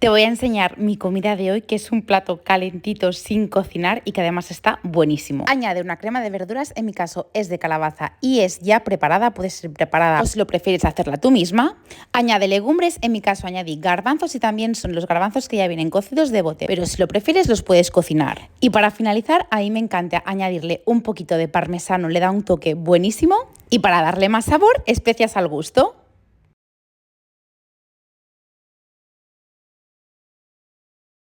Te voy a enseñar mi comida de hoy, que es un plato calentito sin cocinar y que además está buenísimo. Añade una crema de verduras, en mi caso es de calabaza y es ya preparada, puede ser preparada o si lo prefieres hacerla tú misma. Añade legumbres, en mi caso añadí garbanzos y también son los garbanzos que ya vienen cocidos de bote, pero si lo prefieres los puedes cocinar. Y para finalizar, a mí me encanta añadirle un poquito de parmesano, le da un toque buenísimo y para darle más sabor, especias al gusto.